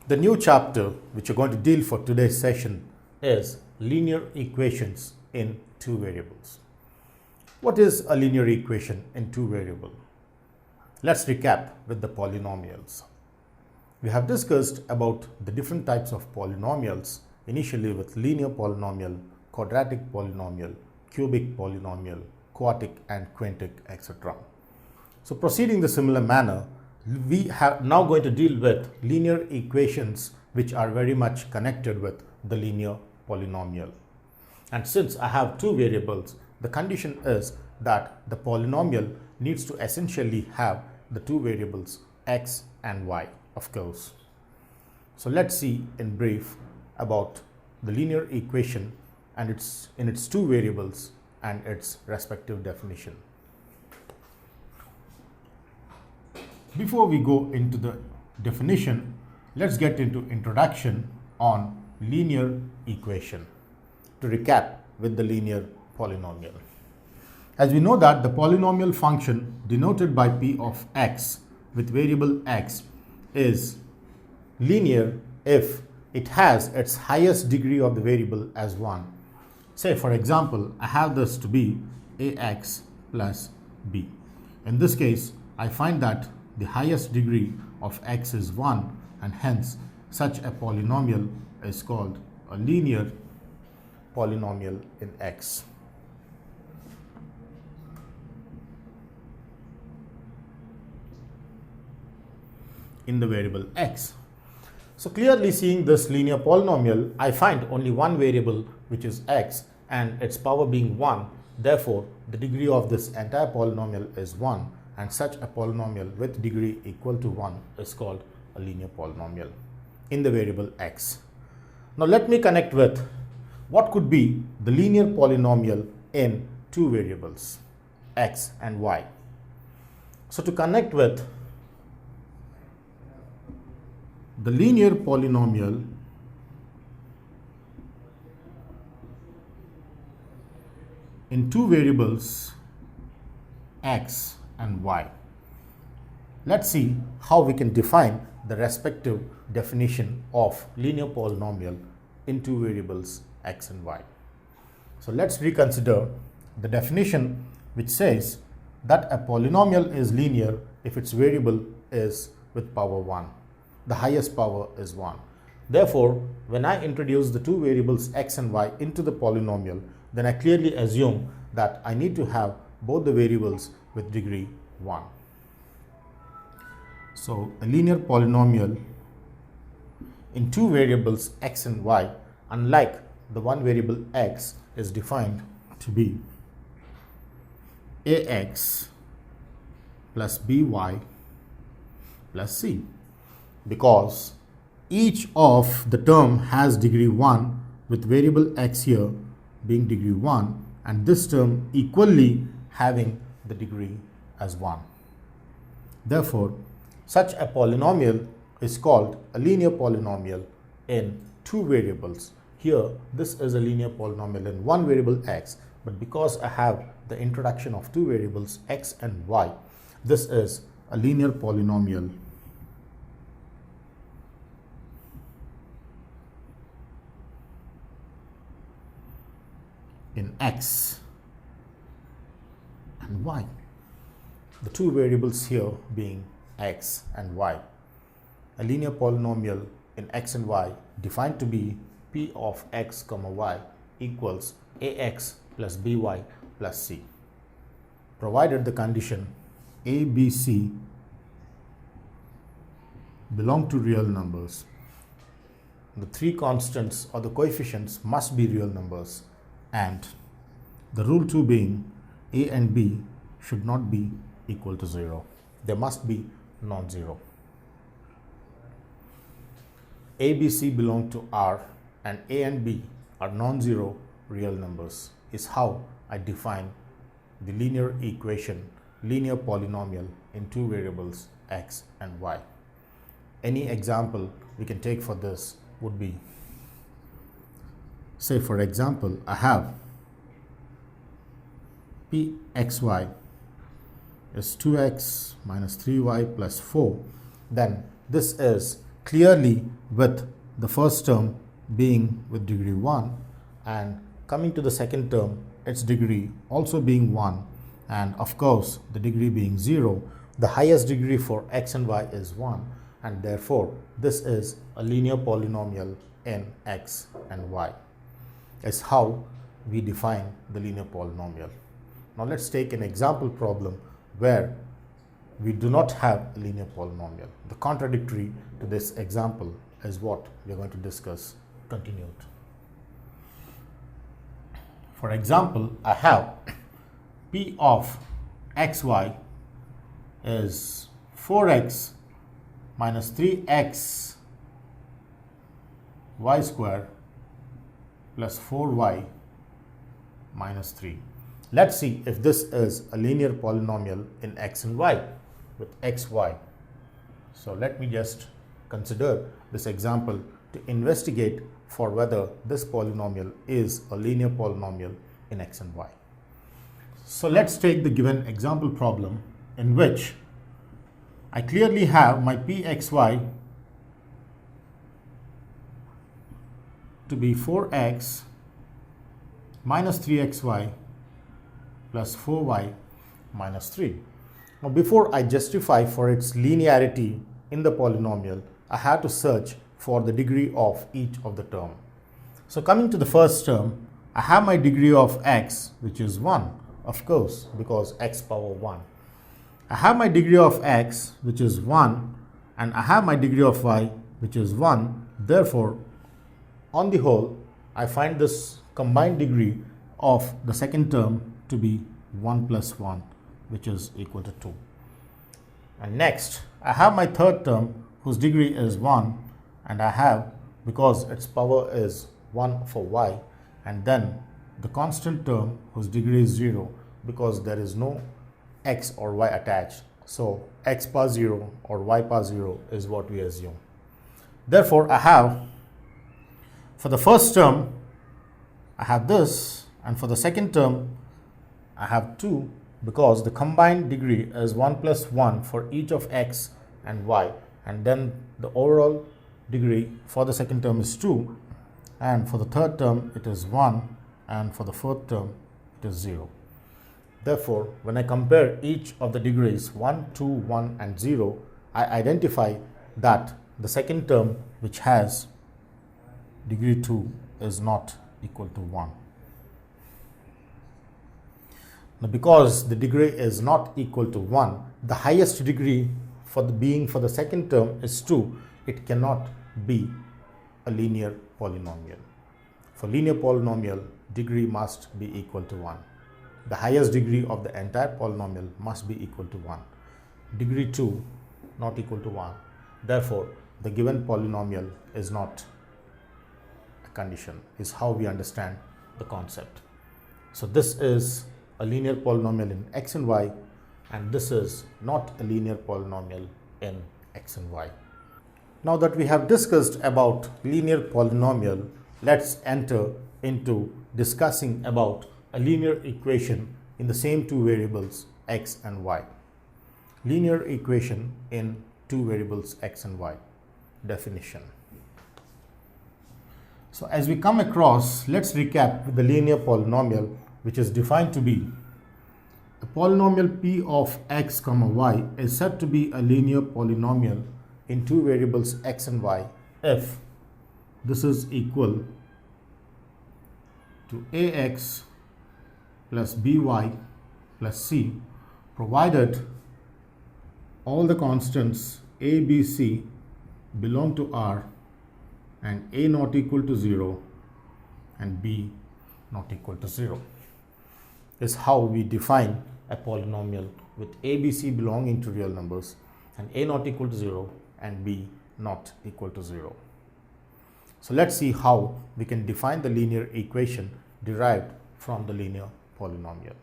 The new chapter which you're going to deal for today's session is linear equations in two variables. What is a linear equation in two variables? Let's recap with the polynomials. We have discussed about the different types of polynomials, initially with linear polynomial, quadratic polynomial, cubic polynomial, quartic and quintic, etc. So proceeding the similar manner, we are now going to deal with linear equations which are very much connected with the linear polynomial. And since I have two variables, the condition is that the polynomial needs to essentially have the two variables x and y, of course. So let's see in brief about the linear equation and its two variables and its respective definition. Before we go into the definition, let's get into introduction on linear equation to recap with the linear polynomial. As we know that the polynomial function denoted by p of x with variable x is linear if it has its highest degree of the variable as 1. Say for example, I have this to be ax plus b. In this case, I find that the highest degree of x is 1 and hence such a polynomial is called a linear polynomial in x. In the variable x. So clearly seeing this linear polynomial, I find only one variable which is x and its power being 1. Therefore, the degree of this entire polynomial is 1 and such a polynomial with degree equal to 1 is called a linear polynomial in the variable x. Now let me connect with what could be the linear polynomial in two variables x and y. So to connect with the linear polynomial in two variables x and y. Let's see how we can define the respective definition of linear polynomial in two variables x and y. So let's reconsider the definition which says that a polynomial is linear if its variable is with power 1. The highest power is 1. Therefore, when I introduce the two variables x and y into the polynomial, then I clearly assume that I need to have both the variables with degree 1. So a linear polynomial in two variables x and y, unlike the one variable x, is defined to be ax plus by plus c, because each of the term has degree 1 with variable x here being degree 1 and this term equally having the degree as 1. Therefore, such a polynomial is called a linear polynomial in two variables. Here, this is a linear polynomial in one variable x, but because I have the introduction of two variables x and y, this is a linear polynomial in x and y. The two variables here being x and y. A linear polynomial in x and y defined to be p of x comma y equals ax plus by plus c, provided the condition a, b, c belong to real numbers. The three constants or the coefficients must be real numbers, and the rule 2 being a and b should not be equal to 0. They must be non-zero. A, B, C belong to R and A and B are non-zero real numbers is how I define the linear equation, linear polynomial in two variables x and y. Any example we can take for this would be, say for example, I have pxy is 2x minus 3y plus 4, then this is clearly with the first term being with degree 1, and coming to the second term, its degree also being 1, and of course the degree being 0, the highest degree for x and y is 1, and therefore this is a linear polynomial in x and y. Is how we define the linear polynomial. Now let's take an example problem where we do not have a linear polynomial. The contradictory to this example is what we are going to discuss continued. For example, I have p of xy is 4x minus 3x y square plus 4y minus 3. Let's see if this is a linear polynomial in x and y with xy. So let me just consider this example to investigate for whether this polynomial is a linear polynomial in x and y. So let's take the given example problem in which I clearly have my pxy to be 4x minus 3xy plus 4y minus 3. Now before I justify for its linearity in the polynomial, I have to search for the degree of each of the term. So coming to the first term, I have my degree of x, which is 1, of course, because x power 1. I have my degree of x, which is 1, and I have my degree of y, which is 1. Therefore, on the whole, I find this combined degree of the second term to be 1 plus 1, which is equal to 2. And next, I have my third term whose degree is 1, and I have, because its power is 1 for y, and then the constant term whose degree is 0 because there is no x or y attached. So x power 0 or y power 0 is what we assume. Therefore, I have, for the first term, I have this, and for the second term, I have 2 because the combined degree is 1 plus 1 for each of x and y, and then the overall degree for the second term is 2, and for the third term it is 1, and for the fourth term it is 0. Therefore, when I compare each of the degrees 1, 2, 1 and 0, I identify that the second term, which has degree 2, is not equal to 1. Now, because the degree is not equal to 1, the highest degree for the second term is 2, it cannot be a linear polynomial. For linear polynomial, degree must be equal to 1. The highest degree of the entire polynomial must be equal to 1. Degree 2 not equal to 1. Therefore, the given polynomial is not a condition, is how we understand the concept. So this is a linear polynomial in x and y, and this is not a linear polynomial in x and y. Now that we have discussed about linear polynomial, let's enter into discussing about a linear equation in the same two variables x and y. Linear equation in two variables x and y. Definition. So as we come across, let's recap with the linear polynomial, which is defined to be a polynomial p of x comma y is said to be a linear polynomial in two variables x and y if this is equal to ax plus by plus c, provided all the constants a, b, c belong to R and a not equal to 0 and b not equal to 0. Is how we define a polynomial with a, b, c belonging to real numbers and a not equal to 0 and b not equal to 0. So let's see how we can define the linear equation derived from the linear polynomial.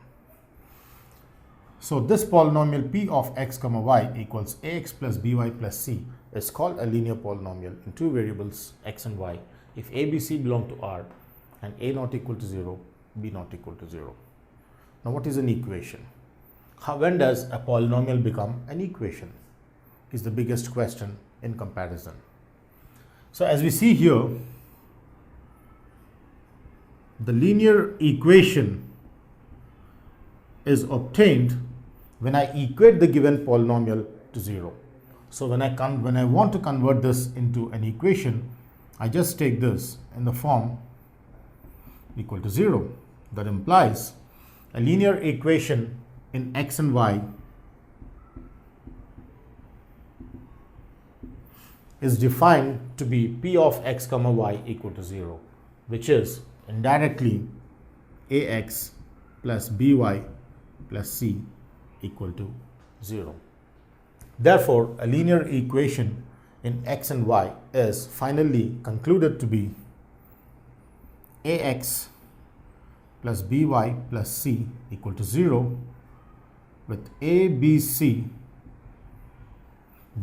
So this polynomial p of x comma y equals ax plus by plus c is called a linear polynomial in two variables x and y if a, b, c belong to R and a not equal to 0, b not equal to 0. Now what is an equation? When does a polynomial become an equation? Is the biggest question in comparison. So as we see here, the linear equation is obtained when I equate the given polynomial to 0. So when I want to convert this into an equation, I just take this in the form equal to 0. That implies a linear equation in x and y is defined to be p of x comma y equal to 0, which is indirectly ax plus by plus c equal to 0. Therefore, a linear equation in x and y is finally concluded to be ax plus by plus c equal to 0, with a, b, c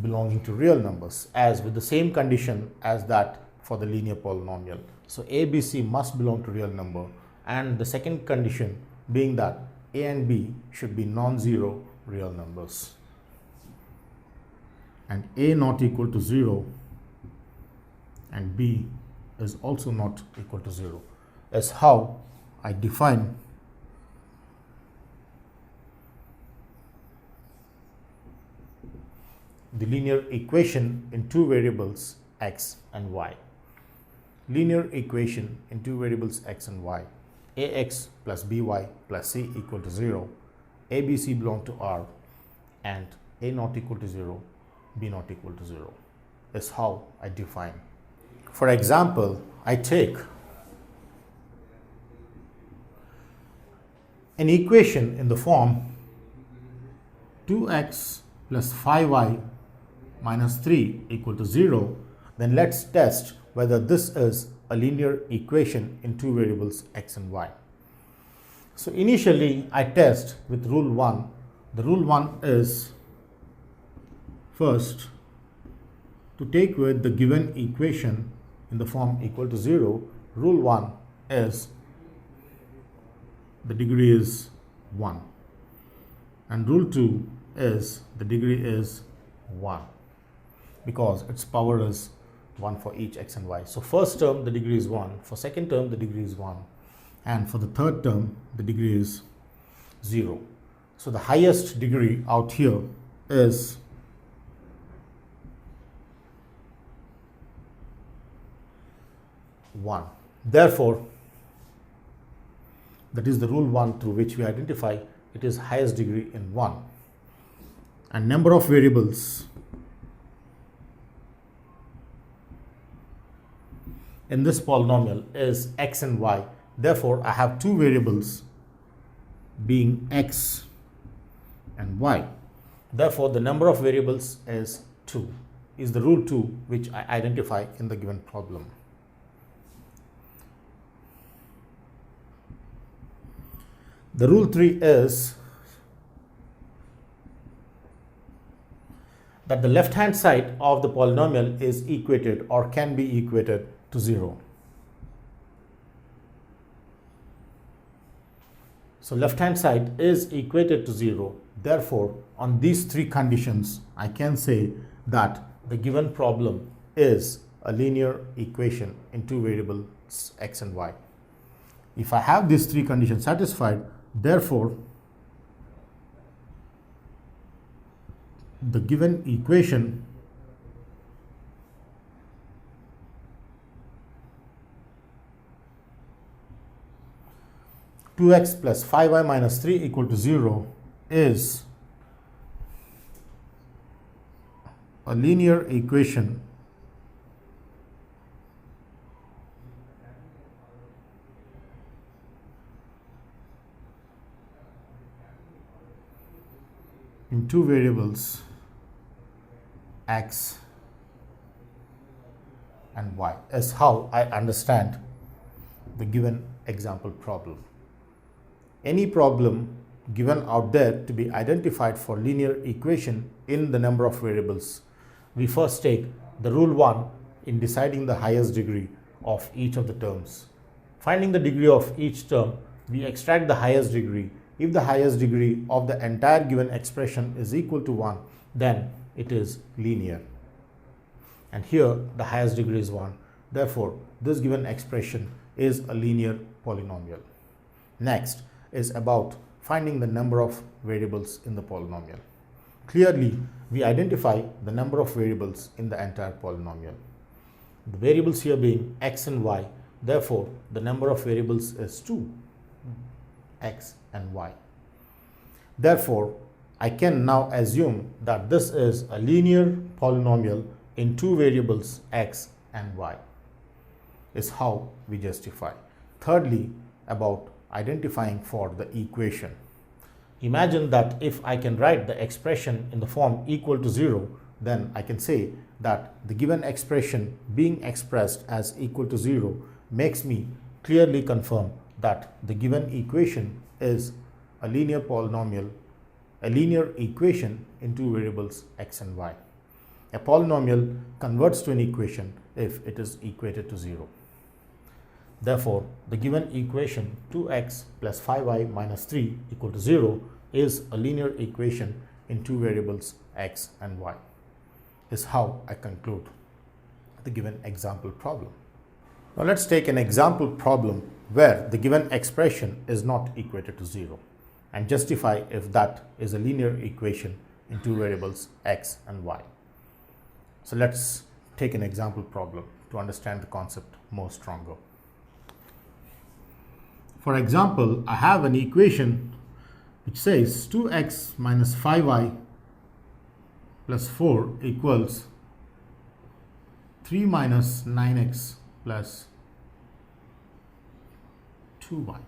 belonging to real numbers, as with the same condition as that for the linear polynomial. So a, b, c must belong to real number, and the second condition being that a and b should be non-zero real numbers, and a not equal to 0 and b is also not equal to 0 is how I define the linear equation in two variables x and y. Linear equation in two variables x and y. Ax plus by plus c equal to 0. A, b, c belong to R, and a not equal to 0, b not equal to 0 is how I define. For example, I take an equation in the form 2x plus 5y minus 3 equal to 0, then let's test whether this is a linear equation in two variables x and y. So initially I test with rule 1. The rule 1 is first to take with the given equation in the form equal to 0. Rule 1 is the degree is 1, and rule 2 is the degree is 1 because its power is 1 for each x and y. So first term the degree is 1, for second term the degree is 1, and for the third term the degree is 0. So the highest degree out here is one. Therefore, that is the rule 1 through which we identify it is highest degree in 1. And number of variables in this polynomial is x and y. Therefore, I have two variables being x and y. Therefore, the number of variables is 2, is the rule 2 which I identify in the given problem. The rule 3 is that the left hand side of the polynomial is equated or can be equated to 0. So left hand side is equated to 0. Therefore, on these three conditions, I can say that the given problem is a linear equation in two variables x and y. If I have these three conditions satisfied, therefore, the given equation (2x plus 5y minus 3 equal to 0) is a linear equation in two variables x and y, is how I understand the given example problem. Any problem given out there to be identified for linear equation in the number of variables, we first take the rule 1 in deciding the highest degree of each of the terms. Finding the degree of each term, we extract the highest degree. If the highest degree of the entire given expression is equal to 1, then it is linear. and here the highest degree is 1. Therefore, this given expression is a linear polynomial. Next is about finding the number of variables in the polynomial. Clearly, we identify the number of variables in the entire polynomial. The variables here being x and y, therefore the number of variables is 2, x and y. Therefore, I can now assume that this is a linear polynomial in two variables x and y, is how we justify. Thirdly, about identifying for the equation. Imagine that if I can write the expression in the form equal to 0, then I can say that the given expression being expressed as equal to 0 makes me clearly confirm that the given equation is a linear polynomial, a linear equation in two variables x and y. A polynomial converts to an equation if it is equated to 0. Therefore, the given equation 2x plus 5y minus 3 equal to 0 is a linear equation in two variables x and y, is how I conclude the given example problem. Now let's take an example problem where the given expression is not equated to 0 and justify if that is a linear equation in two variables x and y. So let's take an example problem to understand the concept more stronger. For example, I have an equation which says 2x minus 5y plus 4 equals 3 minus 9x plus 2y.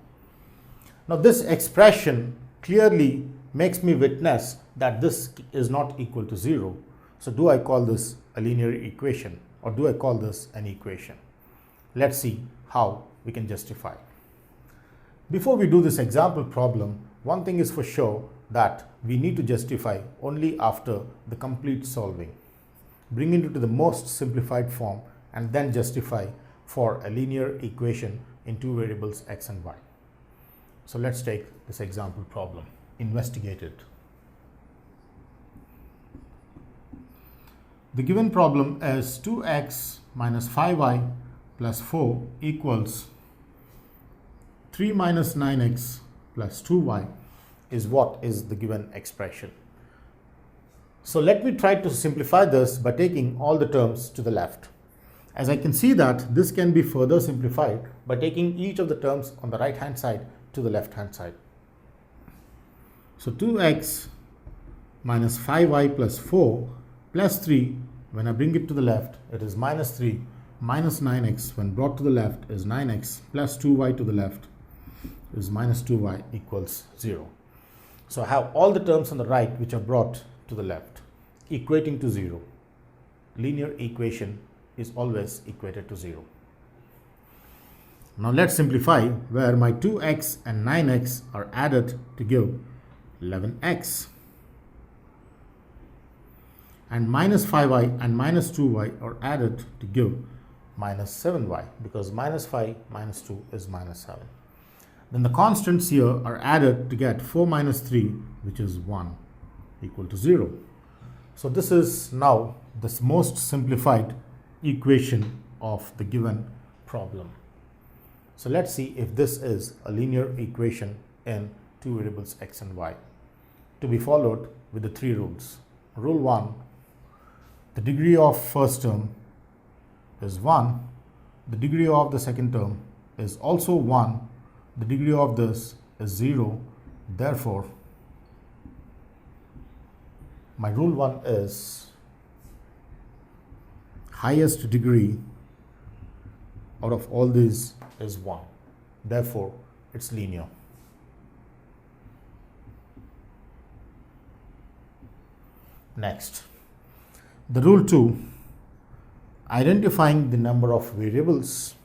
Now this expression clearly makes me witness that this is not equal to 0. So do I call this a linear equation or do I call this an equation? Let's see how we can justify. Before we do this example problem, one thing is for sure that we need to justify only after the complete solving. Bring it to the most simplified form and then justify for a linear equation in two variables x and y. So let's take this example problem. Investigate it. The given problem is 2x minus 5y plus 4 equals 3 minus 9x plus 2y is what is the given expression. So let me try to simplify this by taking all the terms to the left. As I can see that this can be further simplified by taking each of the terms on the right hand side to the left hand side. So 2x minus 5y plus 4 plus 3, when I bring it to the left, it is minus 3 minus 9x when brought to the left is 9x plus 2y to the left is minus 2y equals 0. So I have all the terms on the right which are brought to the left, equating to 0. Linear equation is always equated to 0. Now let's simplify where my 2x and 9x are added to give 11x. And minus 5y and minus 2y are added to give minus 7y because minus 5 minus 2 is minus 7. Then the constants here are added to get 4 minus 3, which is 1, equal to 0. So this is now the most simplified equation of the given problem. So let's see if this is a linear equation in two variables x and y, to be followed with the three rules. Rule 1, the degree of first term is 1, the degree of the second term is also 1, the degree of this is 0, therefore my rule 1 is highest degree out of all these is 1, therefore it's linear. Next, the rule 2, identifying the number of variables.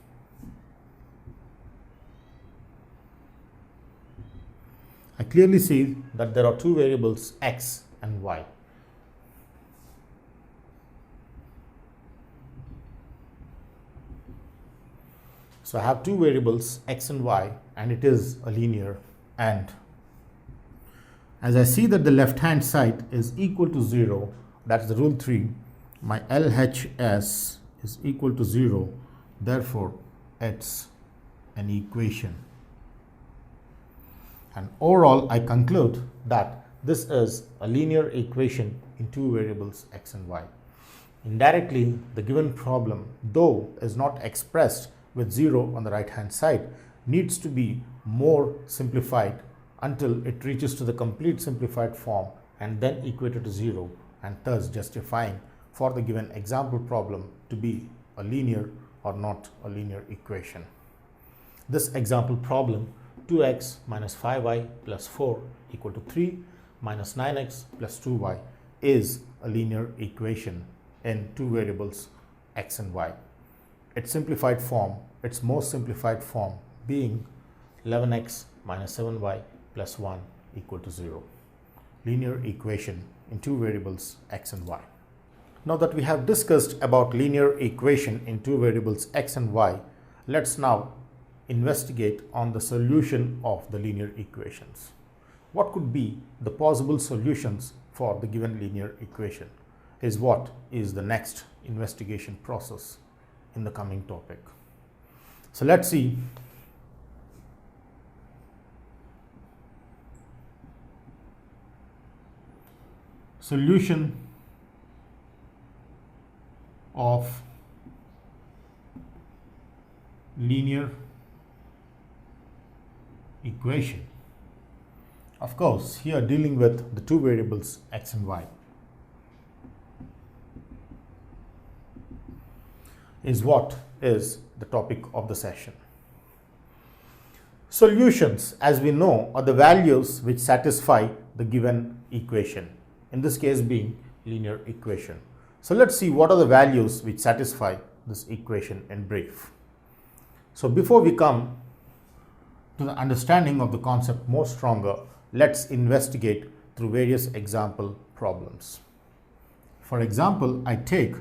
I clearly see that there are two variables x and y. So I have two variables x and y and it is a linear, and as I see that the left hand side is equal to 0, that's the rule 3, my LHS is equal to 0, therefore it's an equation. And overall, I conclude that this is a linear equation in two variables x and y. Indirectly, the given problem, though is not expressed with 0 on the right hand side, needs to be more simplified until it reaches to the complete simplified form and then equated to 0, and thus justifying for the given example problem to be a linear or not a linear equation. This example problem, 2x minus 5y plus 4 equal to 3 minus 9x plus 2y, is a linear equation in two variables x and y. Its simplified form, its most simplified form being 11x minus 7y plus 1 equal to 0. Linear equation in two variables x and y. Now that we have discussed about linear equation in two variables x and y, let's now investigate on the solution of the linear equations. What could be the possible solutions for the given linear equation is what is the next investigation process in the coming topic. So let's see solution of linear equation. Of course, here dealing with the two variables x and y is what is the topic of the session. Solutions, as we know, are the values which satisfy the given equation, in this case being linear equation. So let's see what are the values which satisfy this equation in brief. So before we come to the understanding of the concept more stronger, let's investigate through various example problems. For example, I take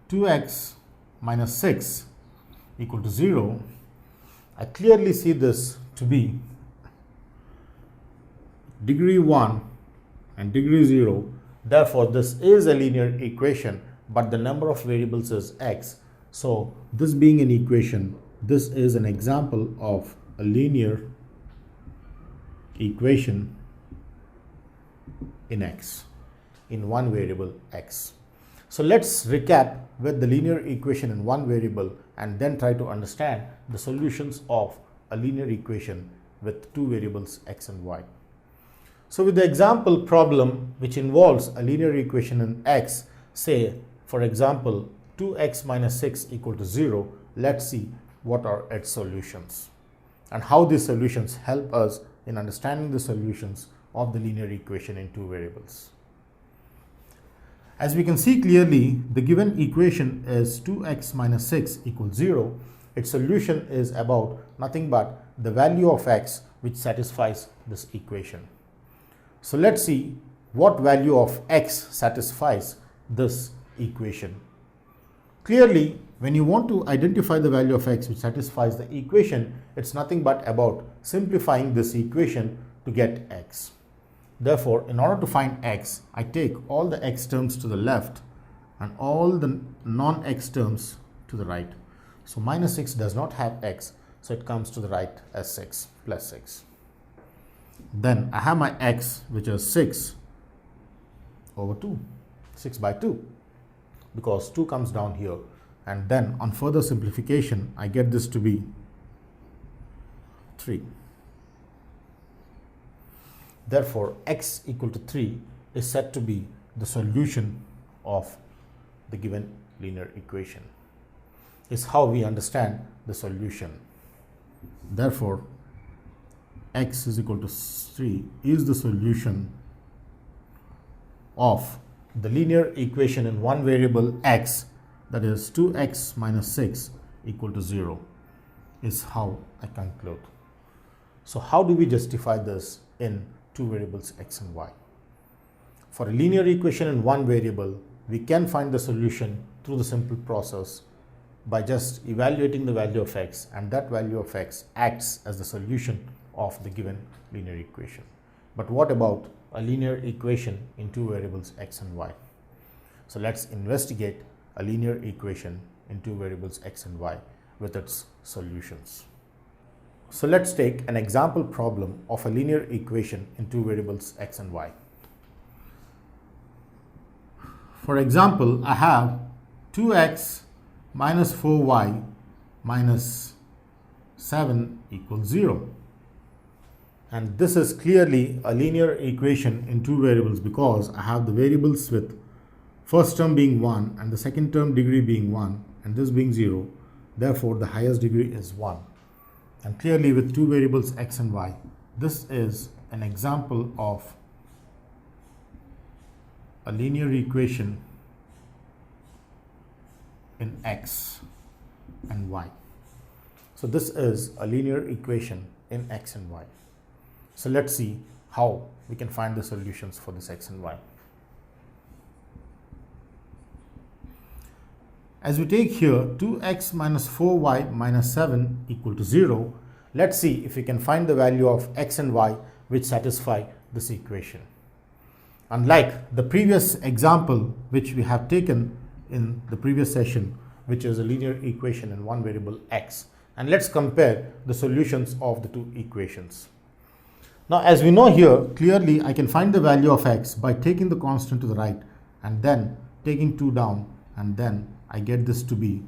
2x minus 6 equal to 0. I clearly see this to be degree 1 and degree 0. Therefore, this is a linear equation, but the number of variables is x. So, this being an equation, this is an example of a linear equation in x, in one variable x. So let's recap with the linear equation in one variable and then try to understand the solutions of a linear equation with two variables x and y. So with the example problem which involves a linear equation in x, say for example 2x minus 6 equal to 0, let's see what are its solutions and how these solutions help us in understanding the solutions of the linear equation in two variables. As we can see clearly, the given equation is 2x minus 6 equals 0. Its solution is about nothing but the value of x which satisfies this equation. So let's see what value of x satisfies this equation. Clearly, when you want to identify the value of x which satisfies the equation, it's nothing but about simplifying this equation to get x. Therefore, in order to find x, I take all the x terms to the left and all the non-x terms to the right. So minus 6 does not have x, so it comes to the right as 6 plus 6. Then I have my x, which is 6 over 2, 6 by 2, because 2 comes down here. And then on further simplification, I get this to be 3. Therefore, x equal to 3 is said to be the solution of the given linear equation. Is how we understand the solution. Therefore, x is equal to 3 is the solution of the linear equation in one variable x, that is 2x minus 6 equal to 0, is how I conclude. So how do we justify this in two variables x and y? For a linear equation in one variable, we can find the solution through the simple process by just evaluating the value of x, and that value of x acts as the solution of the given linear equation. But what about a linear equation in two variables x and y. So let's investigate a linear equation in two variables x and y with its solutions. So let's take an example problem of a linear equation in two variables x and y. For example, I have 2x minus 4y minus 7 equals 0. And this is clearly a linear equation in two variables because I have the variables with first term being 1 and the second term degree being 1 and this being 0. Therefore, the highest degree is 1. And clearly with two variables x and y, this is an example of a linear equation in x and y. So this is a linear equation in x and y. So let's see how we can find the solutions for this x and y. As we take here 2x minus 4y minus 7 equal to 0, let's see if we can find the value of x and y which satisfy this equation. Unlike the previous example which we have taken in the previous session, which is a linear equation in one variable x, and let's compare the solutions of the two equations. Now, as we know here, clearly I can find the value of x by taking the constant to the right and then taking 2 down, and then I get this to be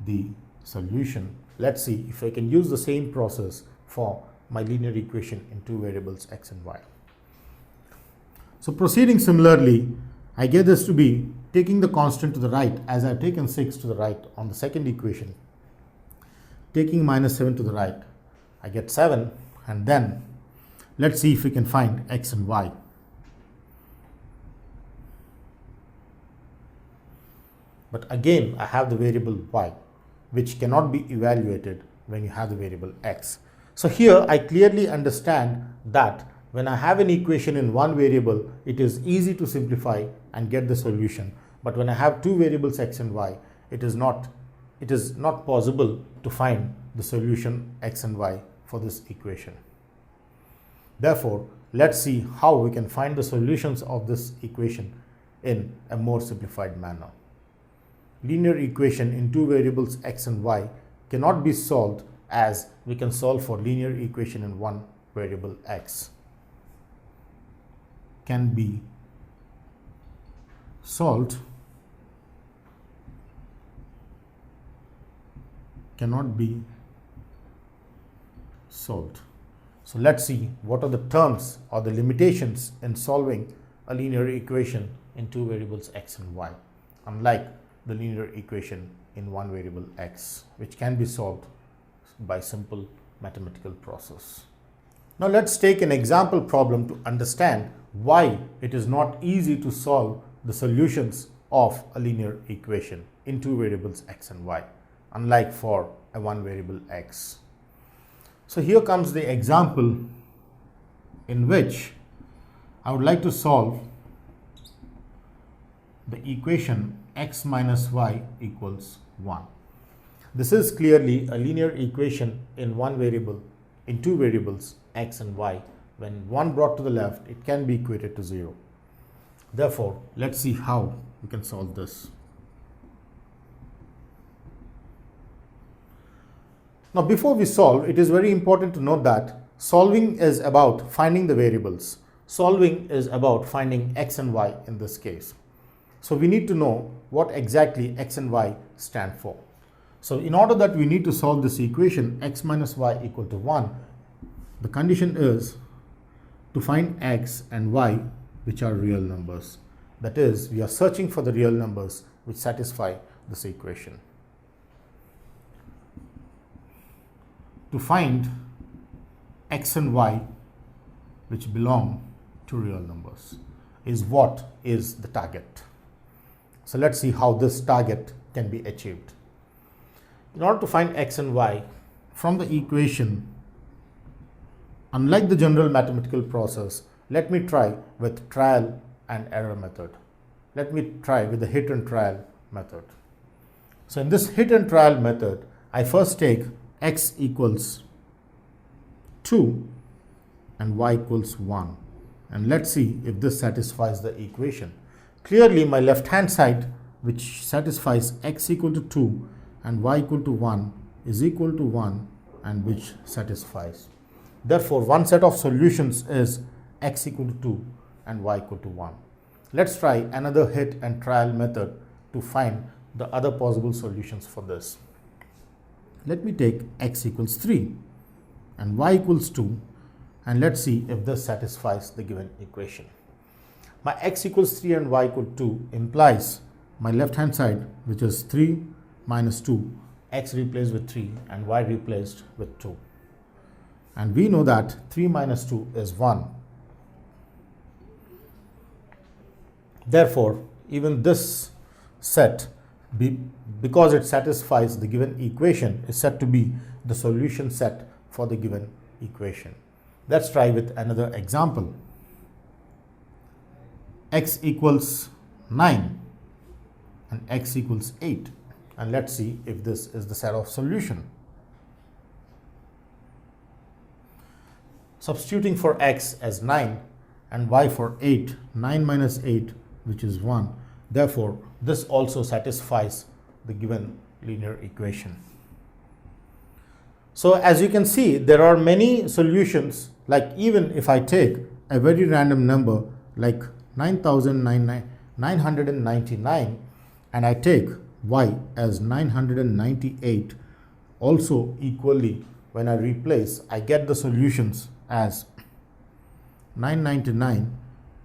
the solution. Let's see if I can use the same process for my linear equation in two variables x and y. So proceeding similarly, I get this to be taking the constant to the right as I've taken 6 to the right on the second equation. Taking minus 7 to the right, I get 7, and then let's see if we can find x and y. But again, I have the variable y, which cannot be evaluated when you have the variable x. So here I clearly understand that when I have an equation in one variable, it is easy to simplify and get the solution. But when I have two variables x and y, it is not possible to find the solution x and y for this equation. Therefore, let's see how we can find the solutions of this equation in a more simplified manner. Linear equation in two variables x and y cannot be solved as we can solve for linear equation in one variable x. Can be solved, cannot be solved. So let's see what are the terms or the limitations in solving a linear equation in two variables x and y, unlike the linear equation in one variable x, which can be solved by simple mathematical process. Now let's take an example problem to understand why it is not easy to solve the solutions of a linear equation in two variables x and y, unlike for a one variable x. So here comes the example in which I would like to solve the equation x minus y equals 1. This is clearly a linear equation in one variable, in two variables x and y. When one brought to the left, it can be equated to 0. Therefore, let's see how we can solve this. Now, before we solve, it is very important to note that solving is about finding the variables. Solving is about finding x and y in this case. So we need to know what exactly x and y stand for. So in order that we need to solve this equation x minus y equal to 1, the condition is to find x and y which are real numbers. That is, we are searching for the real numbers which satisfy this equation. To find x and y which belong to real numbers is what is the target. So let's see how this target can be achieved. In order to find x and y from the equation, unlike the general mathematical process, let me try with trial and error method. Let me try with the hit and trial method. So in this hit and trial method, I first take x equals 2 and y equals 1. and let's see if this satisfies the equation. Clearly my left hand side, which satisfies x equal to 2 and y equal to 1, is equal to 1, and which satisfies. Therefore one set of solutions is x equal to 2 and y equal to 1. Let's try another hit and trial method to find the other possible solutions for this. Let me take x equals 3 and y equals 2, and let's see if this satisfies the given equation. My x equals 3 and y equal 2 implies my left hand side, which is 3 minus 2, x replaced with 3 and y replaced with 2. And we know that 3 minus 2 is 1. Therefore, even this set, because it satisfies the given equation, is said to be the solution set for the given equation. Let's try with another example. X equals 9 and x equals 8, and let's see if this is the set of solution. Substituting for x as 9 and y for 8, 9 minus 8, which is 1. Therefore, this also satisfies the given linear equation. So as you can see, there are many solutions. Like even if I take a very random number like 9,999 and I take y as 998, also equally when I replace, I get the solutions as 999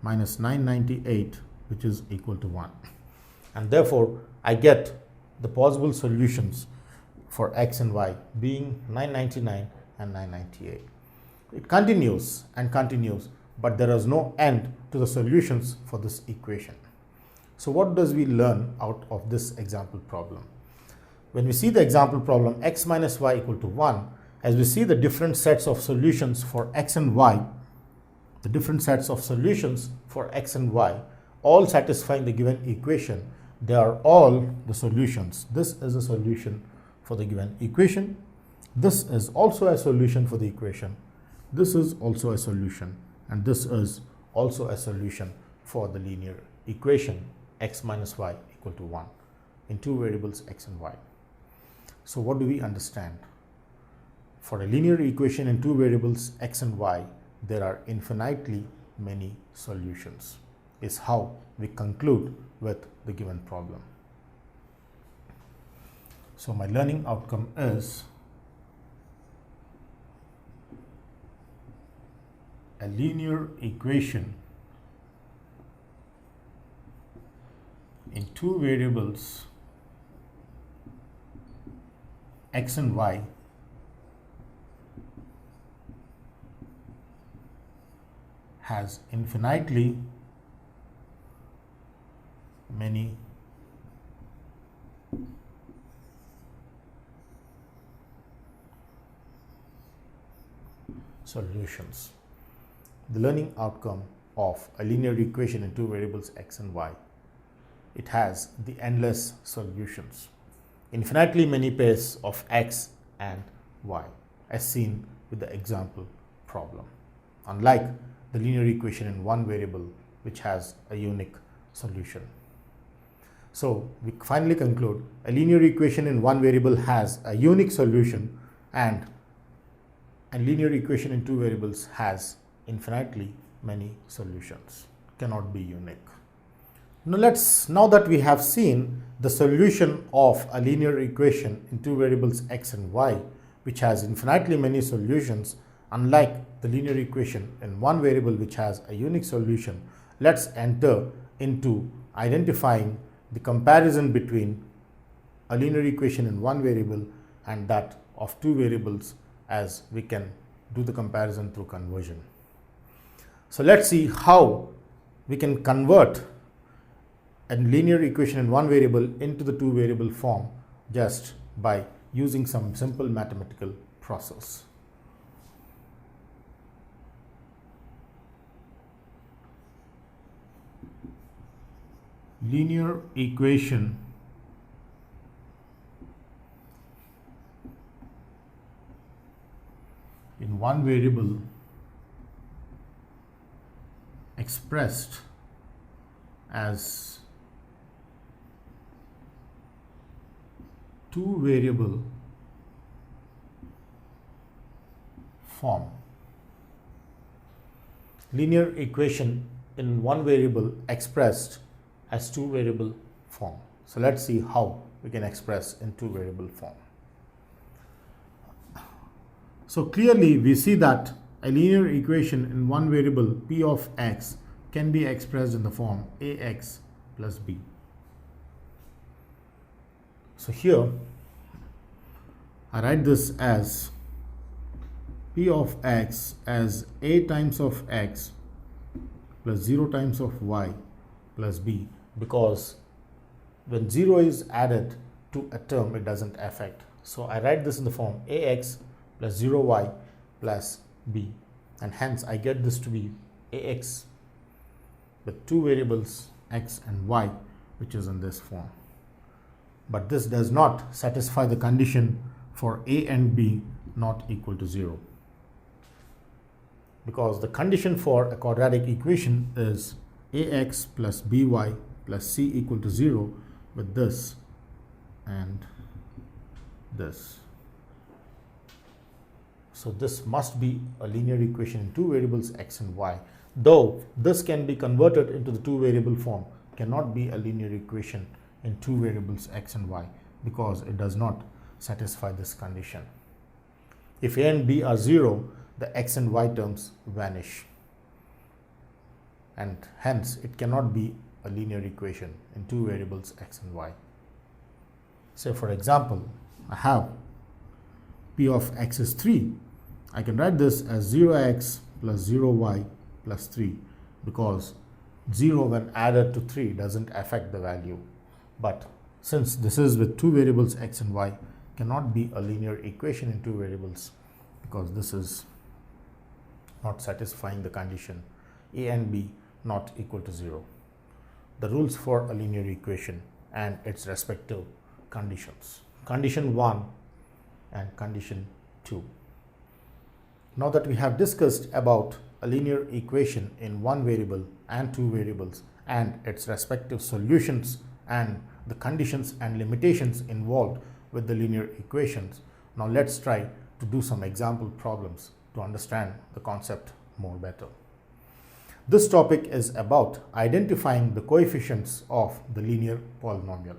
minus 998, which is equal to 1. And therefore, I get the possible solutions for x and y being 999 and 998. It continues and continues, but there is no end to the solutions for this equation. So what does we learn out of this example problem? When we see the example problem x minus y equal to 1, as we see the different sets of solutions for x and y, the different sets of solutions for x and y, all satisfying the given equation, they are all the solutions. This is a solution for the given equation. This is also a solution for the equation. This is also a solution, and this is also a solution for the linear equation x minus y equal to 1 in two variables x and y. So what do we understand? For a linear equation in two variables x and y, there are infinitely many solutions, is how we conclude with the given problem. So my learning outcome is a linear equation in two variables x and y has infinitely many solutions. The learning outcome of a linear equation in two variables x and y, it has the endless solutions, infinitely many pairs of x and y, as seen with the example problem, unlike the linear equation in one variable which has a unique solution. So we finally conclude a linear equation in one variable has a unique solution, and a linear equation in two variables has infinitely many solutions, cannot be unique. Now that we have seen the solution of a linear equation in two variables x and y, which has infinitely many solutions, unlike the linear equation in one variable which has a unique solution, let's enter into identifying the comparison between a linear equation in one variable and that of two variables, as we can do the comparison through conversion. So let's see how we can convert a linear equation in one variable into the two variable form just by using some simple mathematical process. Linear equation in one variable expressed as two variable form. Linear equation in one variable expressed as two variable form. So let's see how we can express in two variable form. So clearly we see that a linear equation in one variable p of x can be expressed in the form ax plus b. So here I write this as p of x as a times of x plus 0 times of y plus b, because when 0 is added to a term it doesn't affect. So I write this in the form ax plus 0y plus b, and hence I get this to be ax with two variables x and y, which is in this form. But this does not satisfy the condition for a and b not equal to 0, because the condition for a quadratic equation is ax plus by plus c equal to 0 with this and this. So this must be a linear equation in two variables x and y. Though this can be converted into the two variable form, cannot be a linear equation in two variables x and y, because it does not satisfy this condition. If a and b are 0, the x and y terms vanish, and hence it cannot be a linear equation in two variables x and y. Say for example, I have p of x is 3. I can write this as 0x plus 0y plus 3, because 0 when added to 3 doesn't affect the value. But since this is with two variables x and y, cannot be a linear equation in two variables, because this is not satisfying the condition a and b not equal to 0. The rules for a linear equation and its respective conditions. Condition 1 and condition 2. Now that we have discussed about a linear equation in one variable and two variables and its respective solutions and the conditions and limitations involved with the linear equations, now let's try to do some example problems to understand the concept more better. This topic is about identifying the coefficients of the linear polynomial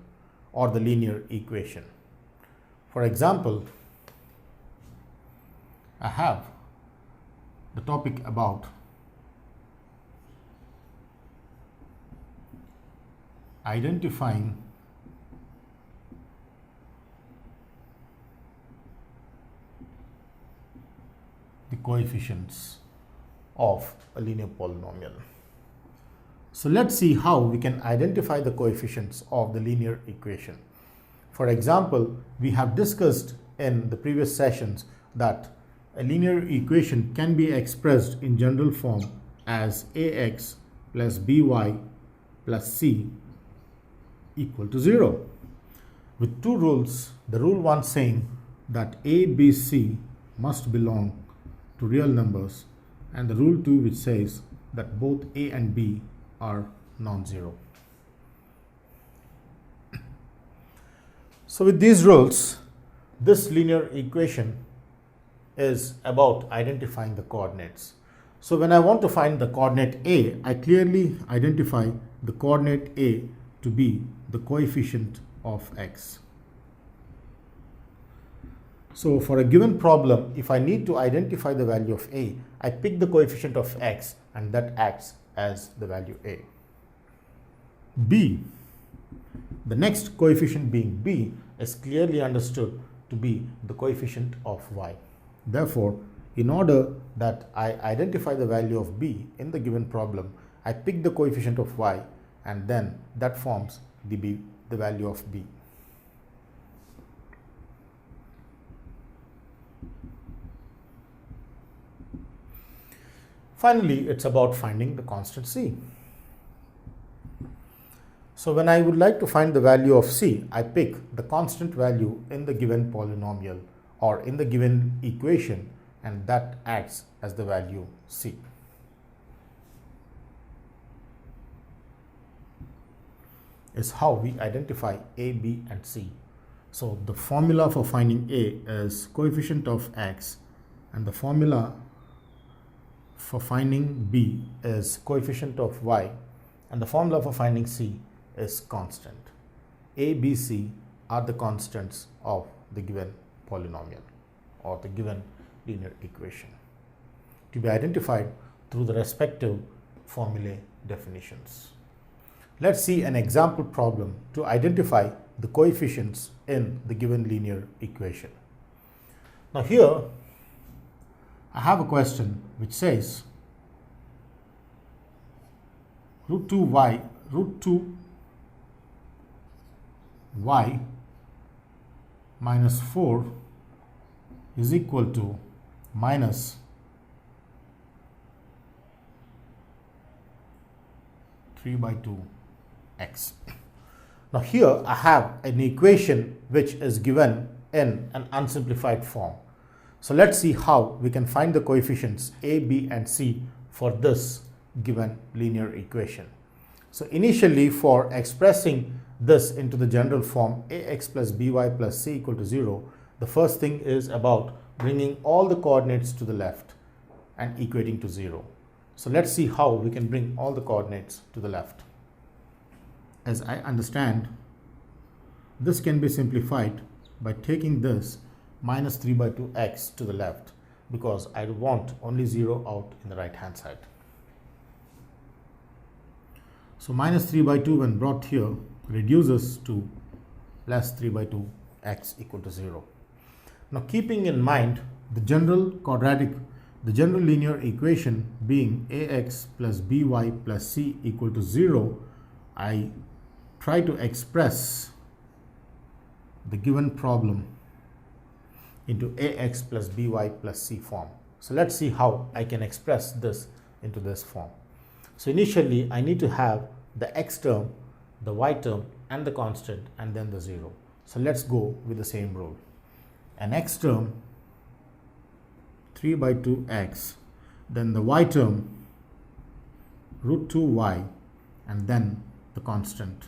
or the linear equation. For example, I have the topic about identifying the coefficients of a linear polynomial. So let's see how we can identify the coefficients of the linear equation. For example, we have discussed in the previous sessions that a linear equation can be expressed in general form as ax plus by plus c equal to 0, with two rules. The rule 1 saying that a, b, c must belong to real numbers, and the rule 2 which says that both a and b are non-zero. So with these rules, this linear equation is about identifying the coordinates. So when I want to find the coordinate a, I clearly identify the coordinate a to be the coefficient of x. So for a given problem, if I need to identify the value of a, I pick the coefficient of x and that acts as the value a. B, the next coefficient being b, is clearly understood to be the coefficient of y. Therefore, in order that I identify the value of b in the given problem, I pick the coefficient of y and then that forms the value of b. Finally, it's about finding the constant c. So when I would like to find the value of c, I pick the constant value in the given polynomial or in the given equation, and that acts as the value c. is how we identify A, B and C. So the formula for finding A is coefficient of x, and the formula for finding B is coefficient of y, and the formula for finding C is constant. A, B, C are the constants of the given polynomial or the given linear equation, to be identified through the respective formulae definitions. Let's see an example problem to identify the coefficients in the given linear equation. Now here I have a question which says root 2y minus 4 is equal to minus 3/2x. Now here I have an equation which is given in an unsimplified form. So let's see how we can find the coefficients A, B and C for this given linear equation. So initially, for expressing this into the general form ax plus by plus c equal to 0, the first thing is about bringing all the coordinates to the left and equating to 0. So let's see how we can bring all the coordinates to the left. As I understand, this can be simplified by taking this minus 3/2x to the left, because I want only 0 out in the right hand side. So minus 3/2 when brought here reduces to less 3/2x equal to 0. Now keeping in mind the general linear equation being ax plus by plus c equal to 0, I try to express the given problem into ax plus by plus c form. So let's see how I can express this into this form. So initially I need to have the x term, the y term and the constant, and then the 0. So let's go with the same rule. An x term 3/2x, then the y term root 2y, and then the constant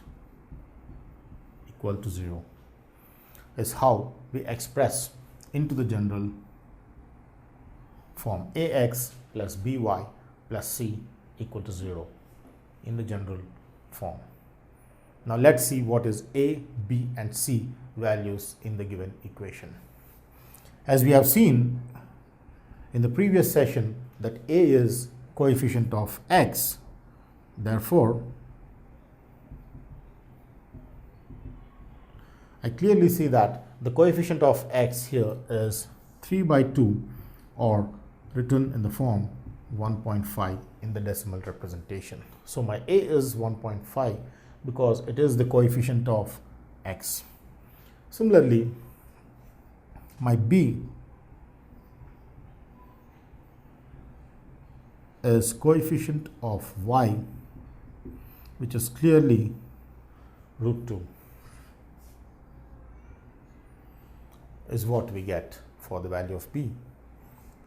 equal to 0 is how we express into the general form ax plus by plus c equal to 0 in the general form. Now let's see what is a, b and c values in the given equation. As we have seen in the previous session that a is coefficient of x, therefore I clearly see that the coefficient of x here is 3/2, or written in the form 1.5 in the decimal representation. So my a is 1.5 because it is the coefficient of x. Similarly, my b is coefficient of y, which is clearly root 2, is what we get for the value of b.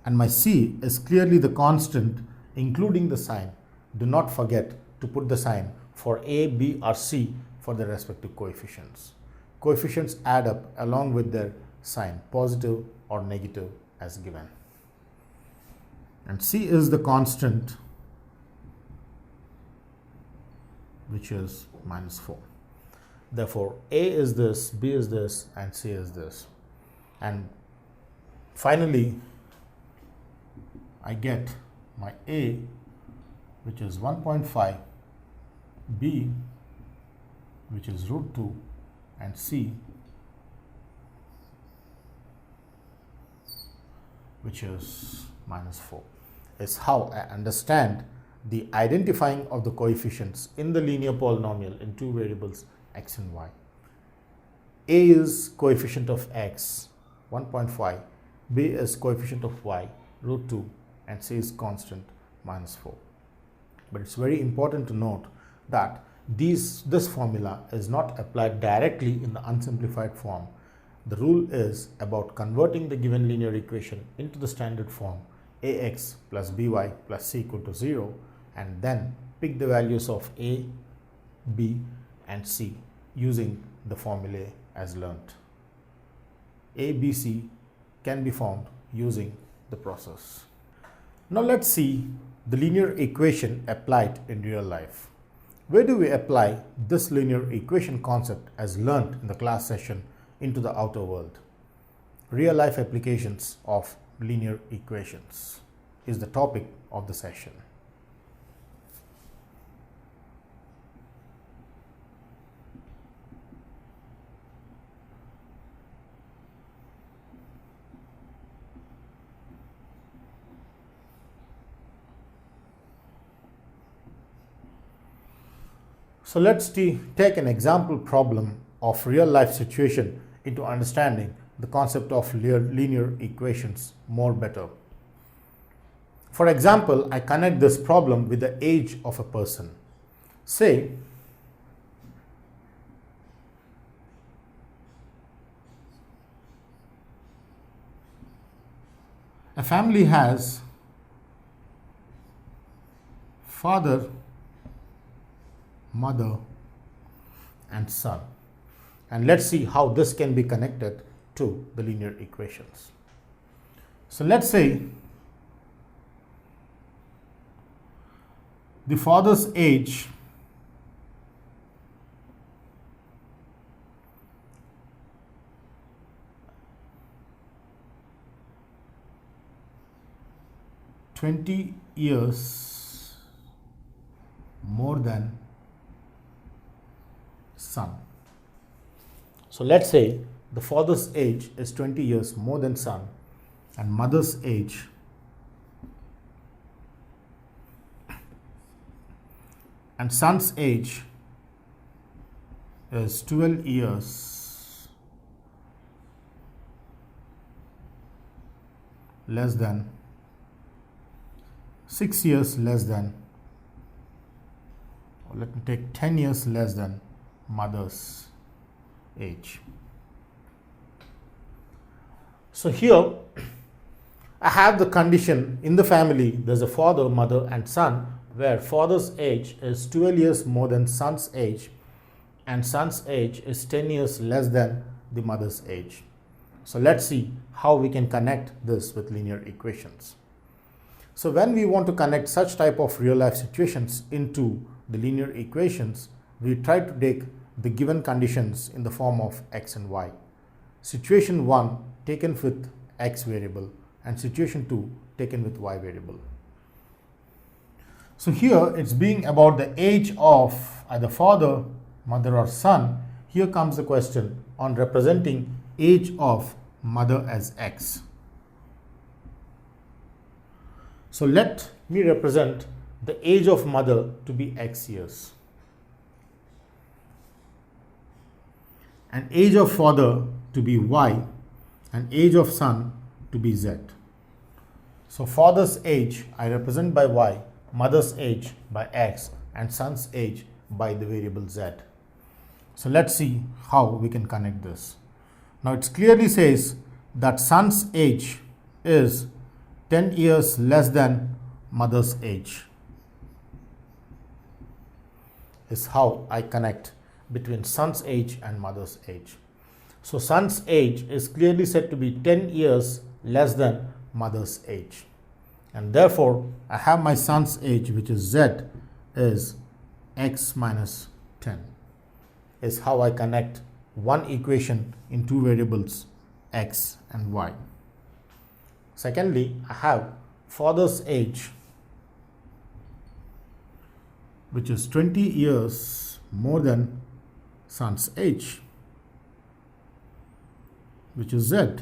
And my c is clearly the constant, including the sign. Do not forget to put the sign for a, b or c for the respective coefficients. Coefficients add up along with their sign, positive or negative as given. And c is the constant, which is minus 4. Therefore a is this, b is this and c is this. And finally I get my a, which is 1.5, b, which is root 2, and c, which is minus 4, is how I understand the identifying of the coefficients in the linear polynomial in two variables x and y. A is coefficient of x, 1.5, b is coefficient of y, root 2, and c is constant, minus 4. But it's very important to note that this formula is not applied directly in the unsimplified form. The rule is about converting the given linear equation into the standard form ax plus by plus c equal to 0, and then pick the values of a, b and C using the formulae as learnt. A, B, C can be found using the process. Now let's see the linear equation applied in real life. Where do we apply this linear equation concept as learnt in the class session into the outer world? Real life applications of linear equations is the topic of the session. So let's take an example problem of real life situation into understanding the concept of linear equations more better. For example, I connect this problem with the age of a person. Say, a family has father, mother and son, and let's see how this can be connected to the linear equations. So let's say the father's age (20 years more than son). So let's say the father's age is 20 years more than son and mother's age and son's age is 12 years less than 6 years less than, or let me take 10 years less than mother's age. So here I have the condition in the family. There's a father, mother and son, where father's age is 12 years more than son's age and son's age is 10 years less than the mother's age. So let's see how we can connect this with linear equations. So when we want to connect such type of real life situations into the linear equations, we try to take the given conditions in the form of x and y. Situation 1 taken with x variable and situation 2 taken with y variable. So here it's being about the age of either father, mother or son. Here comes the question on representing age of mother as x. So let me represent the age of mother to be x years and age of father to be y and age of son to be z. So father's age I represent by y, mother's age by x and son's age by the variable z. So let's see how we can connect this. Now it clearly says that son's age is 10 years less than mother's age. Is how I connect between son's age and mother's age. So son's age is clearly said to be 10 years less than mother's age, and therefore I have my son's age, which is z, is x minus 10. Is how I connect one equation in two variables x and y. Secondly, I have father's age, which is 20 years more than son's age, which is z.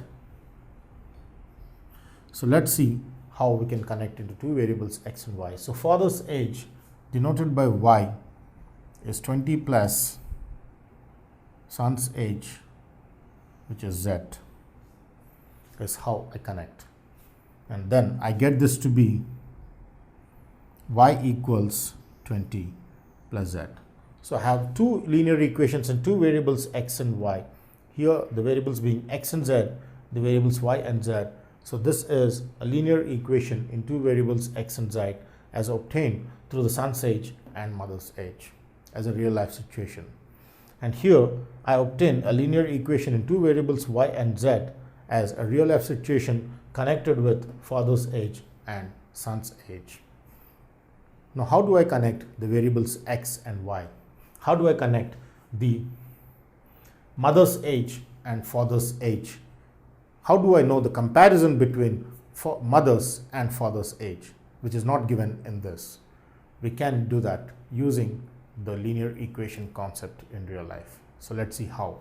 So let's see how we can connect into two variables x and y. So father's age denoted by y is 20 plus son's age, which is z, is how I connect. And then I get this to be y equals 20 plus z. So I have two linear equations and two variables x and y. Here the variables being x and z, the variables y and z. So this is a linear equation in two variables x and z as obtained through the son's age and mother's age as a real life situation. And here I obtain a linear equation in two variables y and z as a real life situation connected with father's age and son's age. Now, how do I connect the variables x and y? How do I connect the mother's age and father's age? How do I know the comparison between mother's and father's age, which is not given in this? We can do that using the linear equation concept in real life. So let's see how.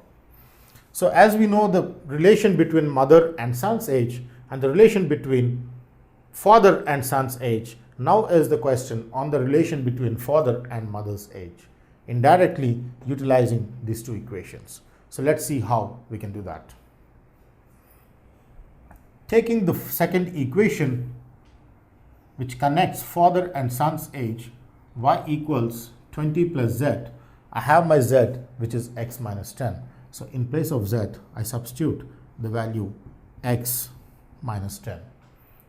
So as we know the relation between mother and son's age and the relation between father and son's age, now is the question on the relation between father and mother's age, indirectly utilizing these two equations. So let's see how we can do that. Taking the second equation, which connects father and son's age, y equals 20 plus z, I have my z, which is x minus 10. So in place of z, I substitute the value x minus 10.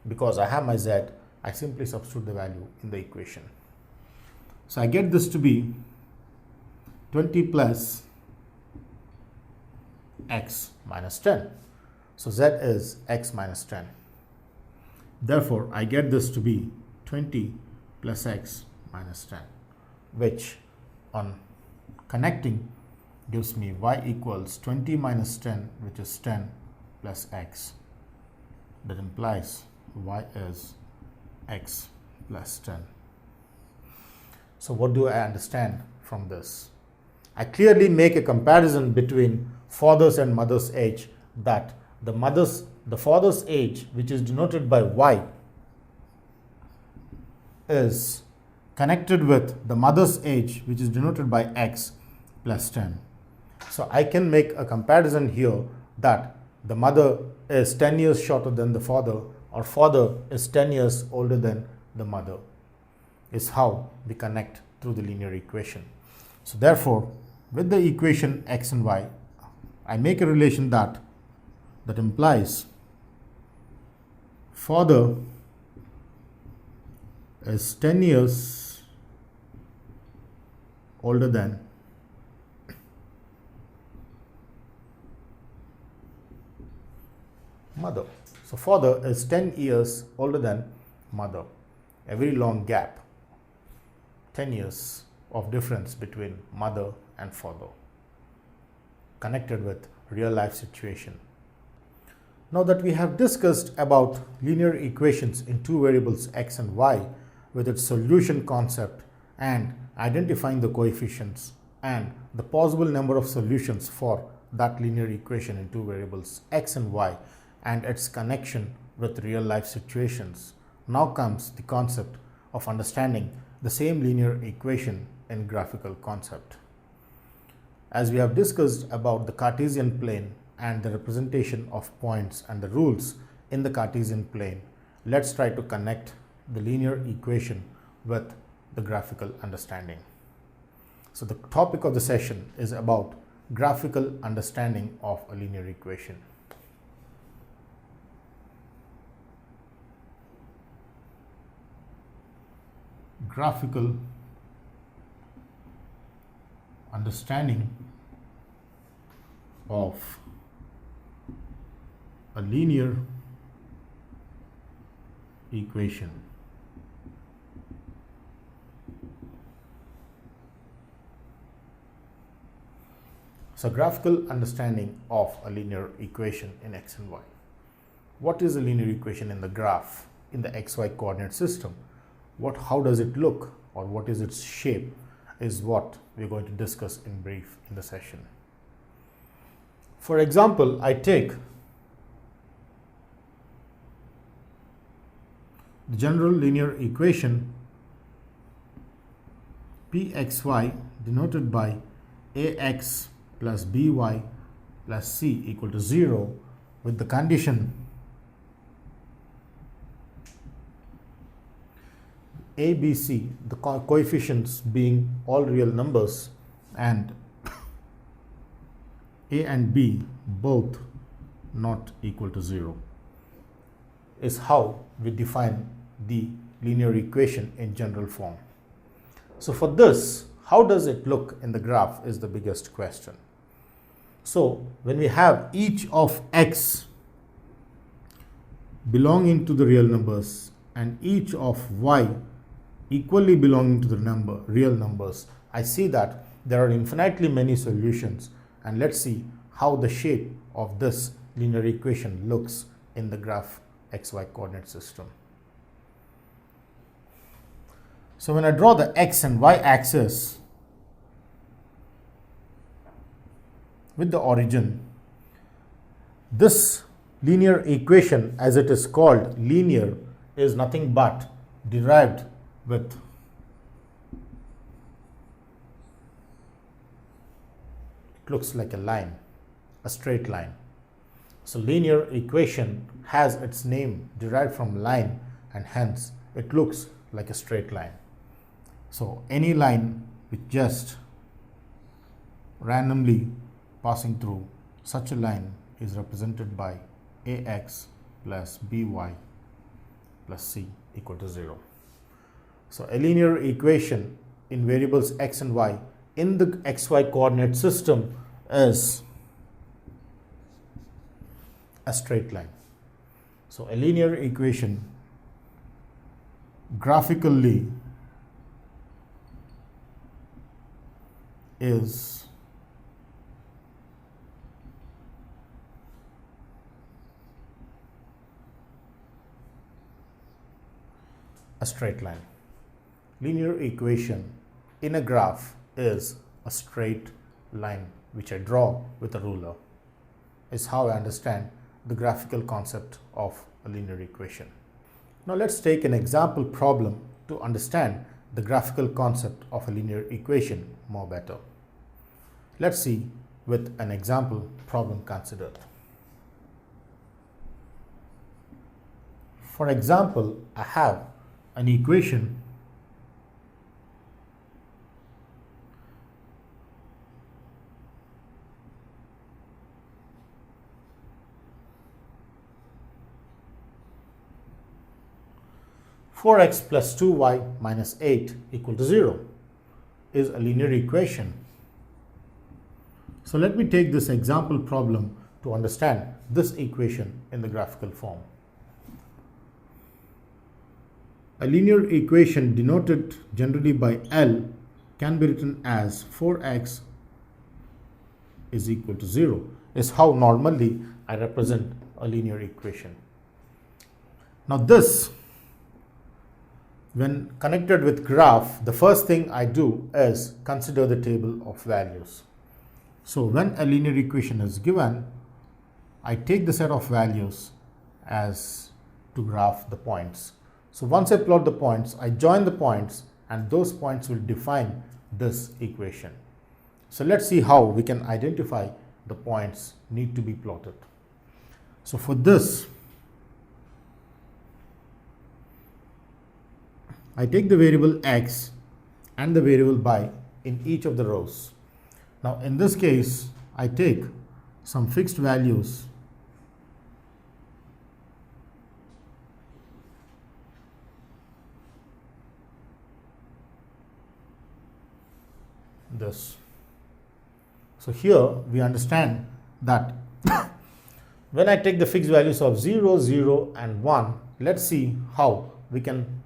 Because I have my z, I simply substitute the value in the equation. So I get this to be 20 plus x minus 10. So z is x minus 10. Therefore, I get this to be 20 plus x minus 10, which on connecting gives me y equals 20 minus 10, which is 10 plus x. That implies y is x plus 10. So what do I understand from this? I clearly make a comparison between father's and mother's age, that the father's age, which is denoted by y, is connected with the mother's age, which is denoted by x plus 10. So I can make a comparison here that the mother is 10 years shorter than the father, or father is 10 years older than the mother, is how we connect through the linear equation. So therefore, with the equation x and y, I make a relation that implies father is 10 years older than mother. So father is 10 years older than mother. A very long gap, 10 years of difference between mother and father, connected with real life situation. Now that we have discussed about linear equations in two variables x and y with its solution concept and identifying the coefficients and the possible number of solutions for that linear equation in two variables x and y and its connection with real life situations, now comes the concept of understanding the same linear equation in graphical concept. As we have discussed about the Cartesian plane and the representation of points and the rules in the Cartesian plane, let's try to connect the linear equation with the graphical understanding. So the topic of the session is about graphical understanding of a linear equation. Graphical understanding of a linear equation. So graphical understanding of a linear equation in x and y. What is a linear equation in the graph in the xy coordinate system? How does it look, or what is its shape, is what we're going to discuss in brief in the session. For example, I take the general linear equation Pxy denoted by ax plus by plus c equal to 0 with the condition a, b, c, the coefficients being all real numbers, and a and b both not equal to 0, is how we define the linear equation in general form. So for this, how does it look in the graph is the biggest question. So when we have each of x belonging to the real numbers and each of y equally belonging to the real numbers, I see that there are infinitely many solutions, and let's see how the shape of this linear equation looks in the graph xy coordinate system. So when I draw the x and y axis with the origin, this linear equation, as it is called linear, is nothing but derived with it looks like a line, a straight line. So linear equation has its name derived from line, and hence it looks like a straight line. So any line with just randomly passing through such a line is represented by ax plus by plus c equal to 0. So a linear equation in variables x and y in the xy coordinate system is a straight line. So a linear equation graphically is a straight line. Linear equation in a graph is a straight line which I draw with a ruler, is how I understand the graphical concept of a linear equation. Now let's take an example problem to understand the graphical concept of a linear equation more better. Let's see with an example problem considered. For example, I have an equation (4x plus 2y minus 8 equal to 0) is a linear equation. So let me take this example problem to understand this equation in the graphical form. A linear equation denoted generally by L can be written as 4x is equal to 0, is how normally I represent a linear equation. Now this, when connected with graph, the first thing I do is consider the table of values. So when a linear equation is given, I take the set of values as to graph the points. So once I plot the points, I join the points, and those points will define this equation. So let's see how we can identify the points need to be plotted. So for this, I take the variable x and the variable by in each of the rows. Now in this case, I take some fixed values this. So here we understand that when I take the fixed values of 0, 0 and 1, let's see how we can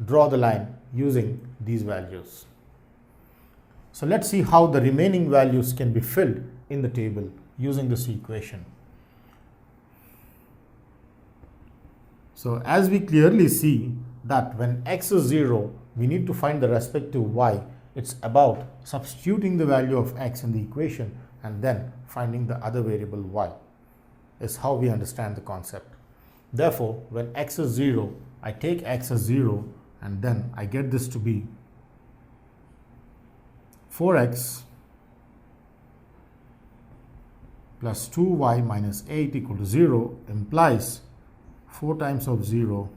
draw the line using these values. So let's see how the remaining values can be filled in the table using this equation. So as we clearly see that when x is 0, we need to find the respective y. It's about substituting the value of x in the equation and then finding the other variable y, is how we understand the concept. Therefore, when x is 0, I take x as 0, and then I get this to be 4x plus 2y minus 8 equal to 0 implies 4 times of 0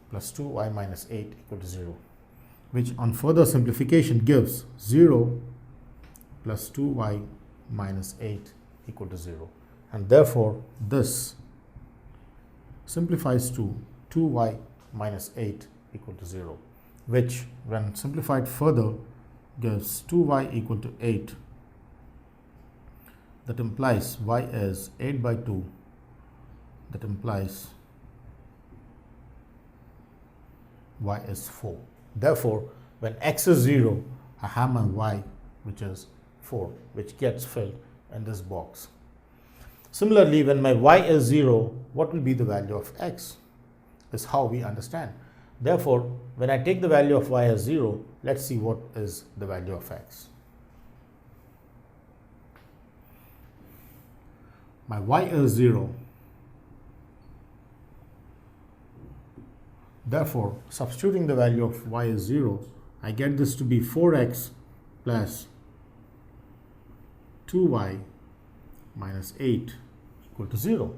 plus 2y minus 8 equal to 0, which on further simplification gives 0 plus 2y minus 8 equal to 0. And therefore, this simplifies to 2y minus 8 equal to 0. which when simplified further gives 2y equal to 8. That implies y is 8 by 2. That implies y is 4. Therefore, when x is 0, I have my y, which is 4, which gets filled in this box. Similarly, when my y is 0, what will be the value of x? Is how we understand. Therefore, when I take the value of y as 0, let's see what is the value of x. My y is 0. Therefore, substituting the value of y is 0, I get this to be 4x plus 2y minus 8 equal to 0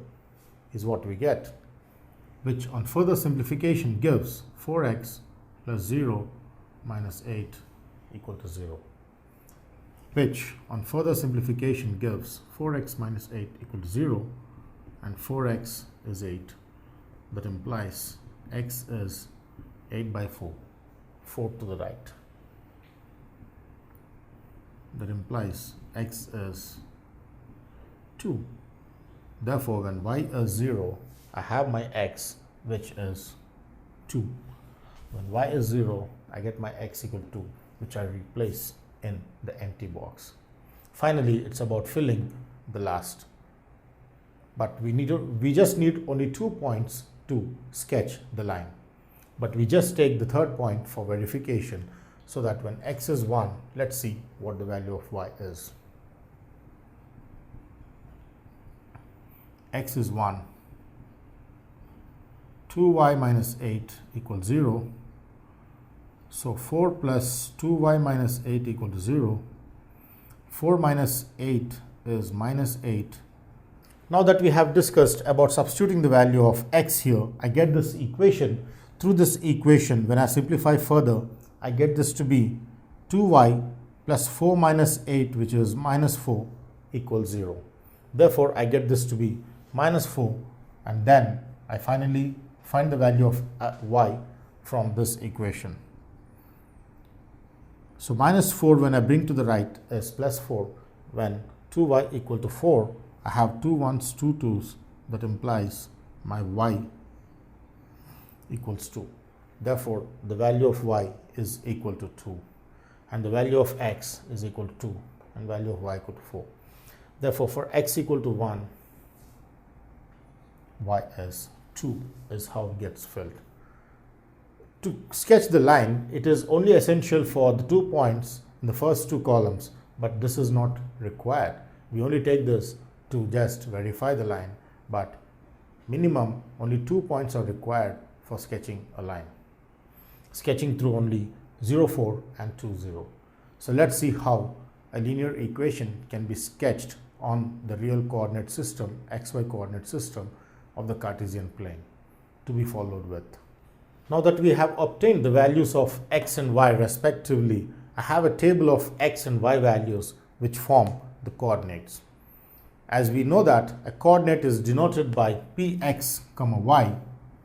is what we get, which on further simplification gives 4x plus 0 minus 8 equal to 0, which on further simplification gives 4x minus 8 equal to 0, and 4x is 8. That implies x is 8 by 4, 4 to the right. That implies x is 2. Therefore, when y is 0, I have my x, which is 2. When y is 0, I get my x equal to 2, which I replace in the empty box. Finally, it's about filling the last. But we just need only 2 points to sketch the line. But we just take the third point for verification, so that when x is 1, let's see what the value of y is. X is 1. 2y minus 8 equals 0. So 4 plus 2y minus 8 equal to 0. 4 minus 8 is minus 8. Now that we have discussed about substituting the value of x here, I get this equation. Through this equation, when I simplify further, I get this to be 2y plus 4 minus 8, which is minus 4, equals 0. Therefore, I get this to be minus 4, and then I finally find the value of y from this equation. So minus 4 when I bring to the right is plus 4. When 2y equal to 4, I have 2 1s, 2 2s. That implies my y equals 2. Therefore, the value of y is equal to 2, and the value of x is equal to 2, and value of y equal to 4. Therefore, for x equal to 1, y is 2 is how it gets filled. To sketch the line, it is only essential for the 2 points in the first 2 columns, but this is not required. We only take this to just verify the line, but minimum only 2 points are required for sketching a line. Sketching through only 0, 4 and 2, 0. So let's see how a linear equation can be sketched on the real coordinate system, xy coordinate system of the Cartesian plane, to be followed with. Now that we have obtained the values of x and y respectively, I have a table of x and y values which form the coordinates. As we know that a coordinate is denoted by px, y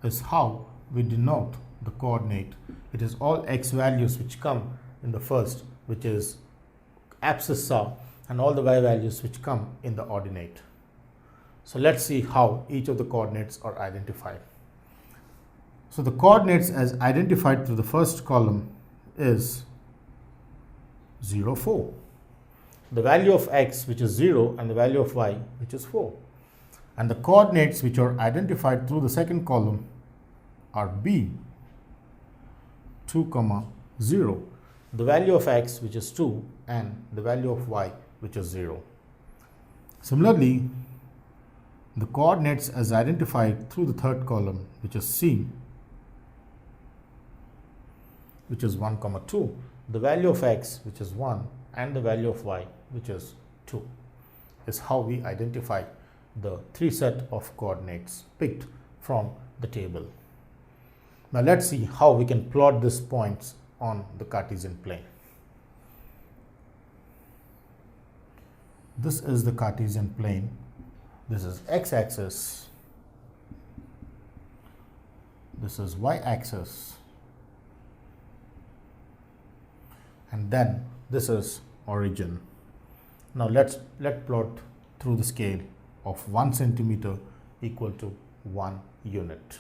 is how we denote the coordinate. It is all x values which come in the first, which is abscissa, and all the y values which come in the ordinate. So let's see how each of the coordinates are identified. So the coordinates as identified through the first column is 0, 4. The value of x, which is 0, and the value of y, which is 4. And the coordinates which are identified through the second column are b, 2, 0. The value of x, which is 2, and the value of y, which is 0. Similarly, the coordinates as identified through the third column, which is c, which is 1, 2. The value of x, which is 1, and the value of y, which is 2, is how we identify the 3 set of coordinates picked from the table. Now let's see how we can plot these points on the Cartesian plane. This is the Cartesian plane. This is x-axis. This is y-axis. and then this is origin. Now let plot through the scale of 1 centimeter equal to 1 unit.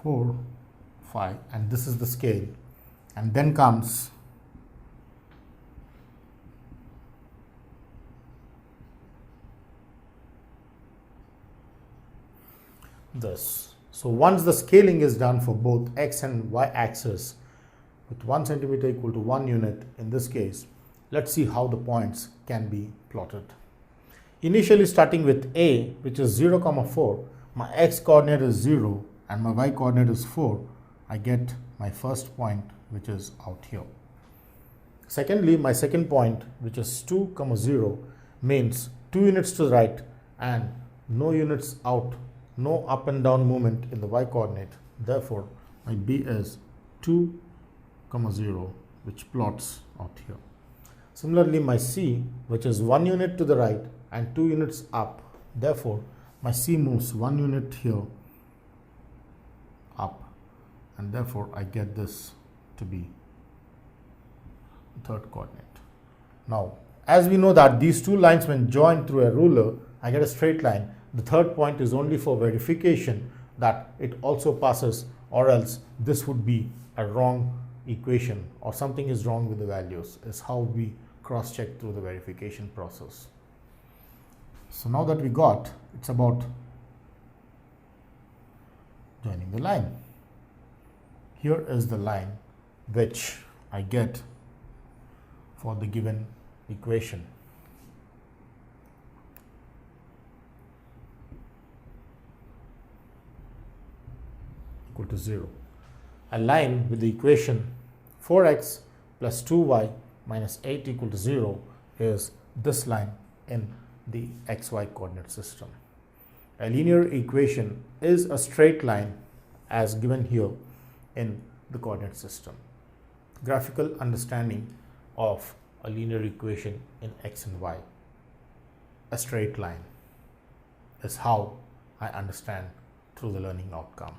Four, 5, and this is the scale, and then comes this. So once the scaling is done for both x and y axis with 1 centimeter equal to 1 unit in this case, let's see how the points can be plotted. Initially starting with A, which is 0, 4, my x coordinate is 0 and my y coordinate is 4, I get my first point, which is out here. Secondly, my second point, which is 2, 0, means 2 units to the right and no units out, no up and down movement in the y coordinate. Therefore, my B is 2, 0, which plots out here. Similarly, my C, which is 1 unit to the right and 2 units up. Therefore, my C moves 1 unit here up, and therefore I get this to be the third coordinate. Now, as we know that these two lines when joined through a ruler, I get a straight line. The third point is only for verification that it also passes, or else this would be a wrong equation or something is wrong with the values, is how we cross check through the verification process. So now that we got, it's about joining the line. Here is the line which I get for the given equation. Equal to 0. A line with the equation 4x plus 2y minus 8 equal to 0 is this line in the xy coordinate system. A linear equation is a straight line as given here in the coordinate system. Graphical understanding of a linear equation in x and y, a straight line, is how I understand through the learning outcome.